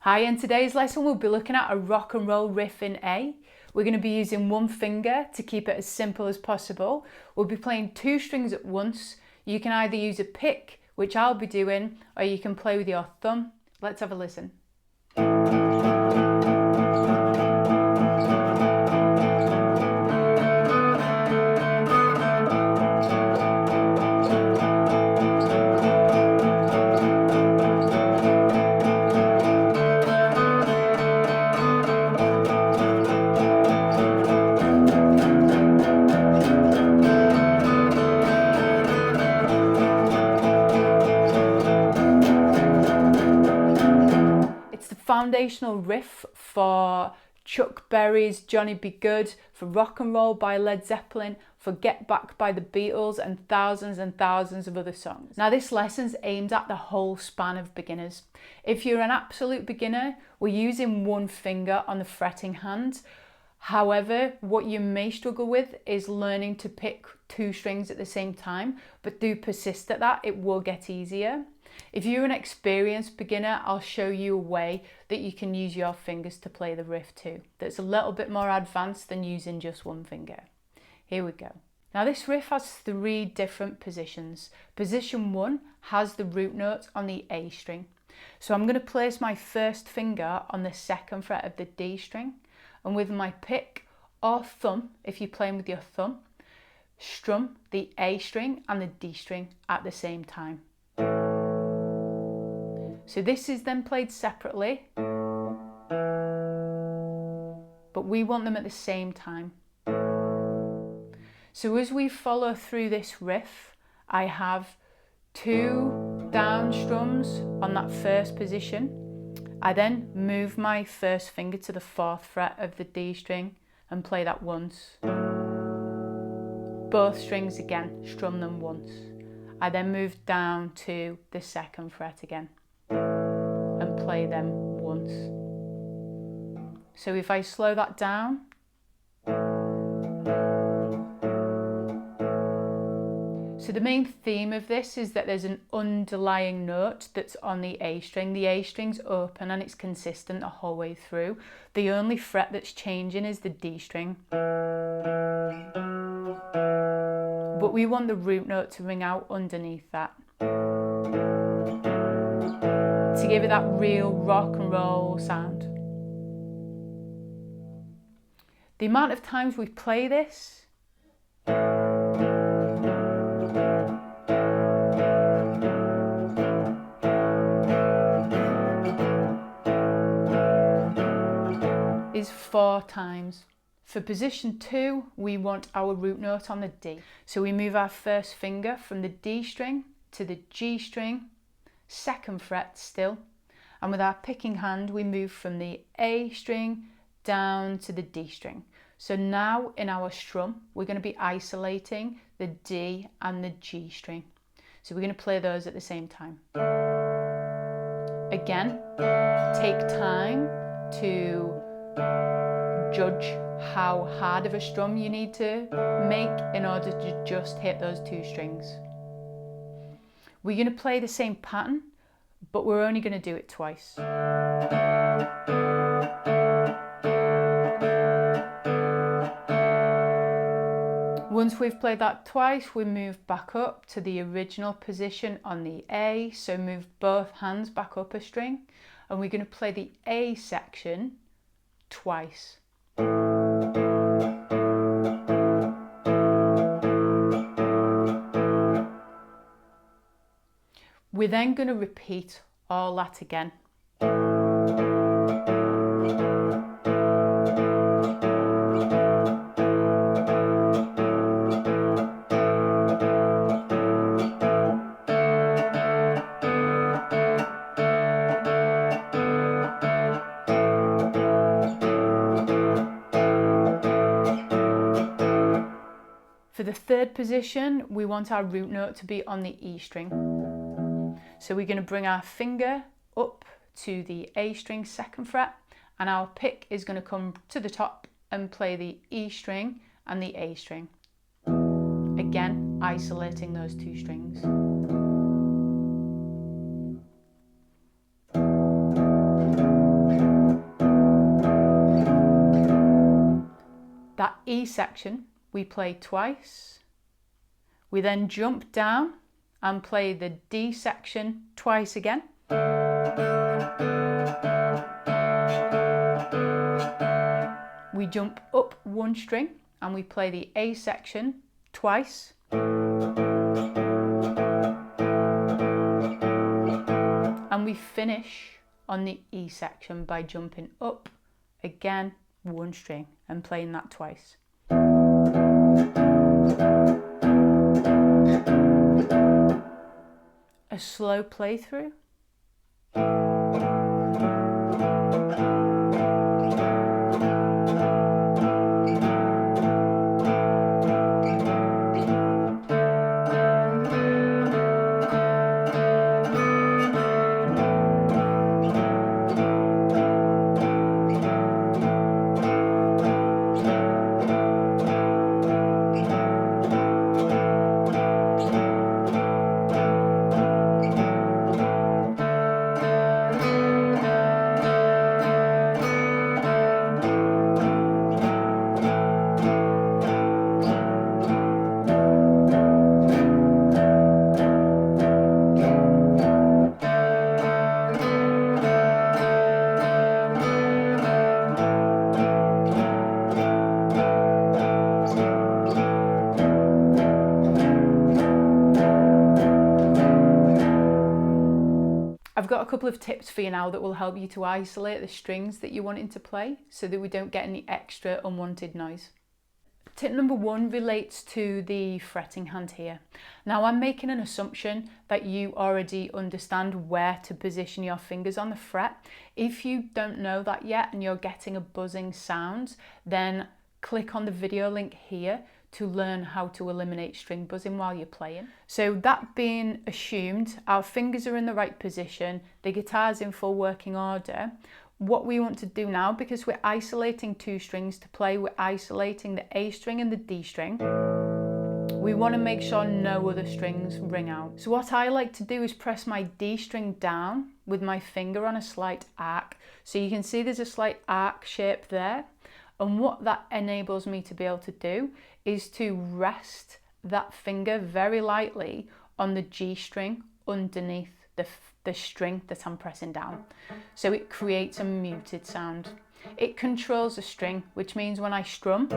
Hi, in today's lesson we'll be looking at a rock and roll riff in A. We're going to be using one finger to keep it as simple as possible. We'll be playing two strings at once. You can either use a pick, which I'll be doing, or you can play with your thumb. Let's have a listen. Foundational riff for Chuck Berry's Johnny Be Good, for Rock and Roll by Led Zeppelin, for Get Back by the Beatles, and thousands of other songs. Now this lesson's aimed at the whole span of beginners. If you're an absolute beginner, we're using one finger on the fretting hand. However, what you may struggle with is learning to pick two strings at the same time, but do persist at that, it will get easier. If you're an experienced beginner, I'll show you a way that you can use your fingers to play the riff too. That's a little bit more advanced than using just one finger. Here we go. Now this riff has three different positions. Position 1 has the root note on the A string. So I'm going to place my first finger on the 2nd fret of the D string, and with my pick or thumb, if you're playing with your thumb, strum the A string and the D string at the same time. So this is then played separately, but we want them at the same time. So as we follow through this riff, I have 2 down strums on that first position. I then move my first finger to the 4th fret of the D string and play that once. Both strings again, strum them once. I then move down to the 2nd fret again and play them once. So if I slow that down, so the main theme of this is that there's an underlying note that's on the A string. The A string's open and it's consistent the whole way through. The only fret that's changing is the D string. But we want the root note to ring out underneath that, to give it that real rock and roll sound. The amount of times we play this is 4 times. For position 2, we want our root note on the D. So we move our first finger from the D string to the G string, 2nd fret still, and with our picking hand we move from the A string down to the D string. So now in our strum we're going to be isolating the D and the G string. So we're going to play those at the same time. Again, take time to judge how hard of a strum you need to make in order to just hit those 2 strings. We're going to play the same pattern, but we're only going to do it twice. Once we've played that twice, we move back up to the original position on the A, so move both hands back up a string, and we're going to play the A section twice. We're then going to repeat all that again. For the 3rd position, we want our root note to be on the E string. So we're going to bring our finger up to the A string 2nd fret, and our pick is going to come to the top and play the E string and the A string. Again, isolating those 2 strings. That E section we play twice. We then jump down and play the D section twice again. We jump up one string and we play the A section twice. And we finish on the E section by jumping up again one string and playing that twice. A slow playthrough. I've got a couple of tips for you now that will help you to isolate the strings that you're wanting to play so that we don't get any extra unwanted noise. Tip number 1 relates to the fretting hand here. Now I'm making an assumption that you already understand where to position your fingers on the fret. If you don't know that yet and you're getting a buzzing sound, then click on the video link here to learn how to eliminate string buzzing while you're playing. So that being assumed, our fingers are in the right position, the guitar's in full working order. What we want to do now, because we're isolating 2 strings to play, we're isolating the A string and the D string. We want to make sure no other strings ring out. So what I like to do is press my D string down with my finger on a slight arc. So you can see there's a slight arc shape there. And what that enables me to be able to do is to rest that finger very lightly on the G string underneath the string that I'm pressing down. So it creates a muted sound. It controls the string, which means when I strum,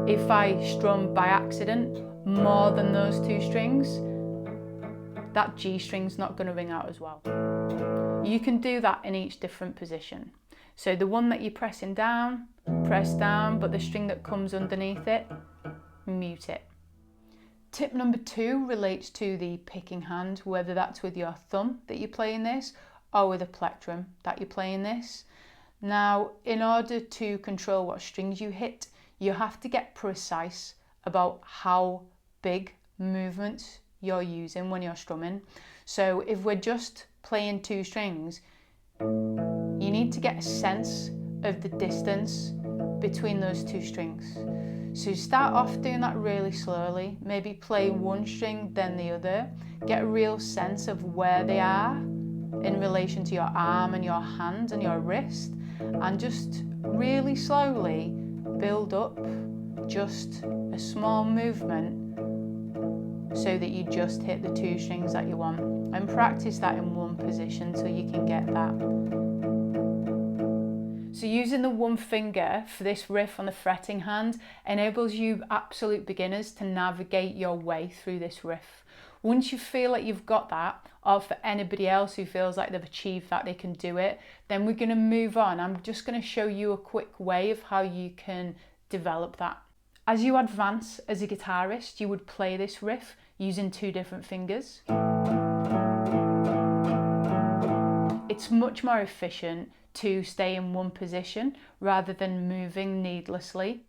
if I strum by accident more than those 2 strings, that G string's not going to ring out as well. You can do that in each different position. So the one that you're pressing down, press down, but the string that comes underneath it, mute it. Tip number 2 relates to the picking hand, whether that's with your thumb that you're playing this or with a plectrum that you're playing this. Now, in order to control what strings you hit, you have to get precise about how big movements you're using when you're strumming. So if we're just playing 2 strings, you need to get a sense of the distance between those 2 strings. So start off doing that really slowly, maybe play one string then the other, get a real sense of where they are in relation to your arm and your hand and your wrist, and just really slowly build up just a small movement so that you just hit the 2 strings that you want, and practice that in one position till you can get that. So using the one finger for this riff on the fretting hand enables you absolute beginners to navigate your way through this riff. Once you feel like you've got that, or for anybody else who feels like they've achieved that, they can do it, then we're going to move on. I'm just going to show you a quick way of how you can develop that. As you advance as a guitarist, you would play this riff using 2 different fingers. It's much more efficient to stay in one position rather than moving needlessly.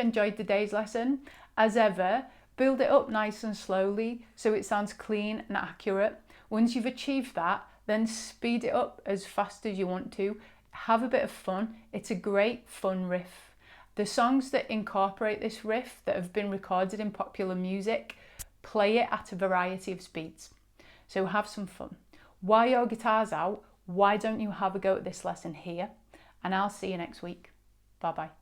enjoyed today's lesson. As ever, build it up nice and slowly so it sounds clean and accurate. Once you've achieved that, then speed it up as fast as you want to. Have a bit of fun. It's a great fun riff. The songs that incorporate this riff that have been recorded in popular music play it at a variety of speeds. So have some fun. While your guitar's out, why don't you have a go at this lesson here? And I'll see you next week. Bye bye.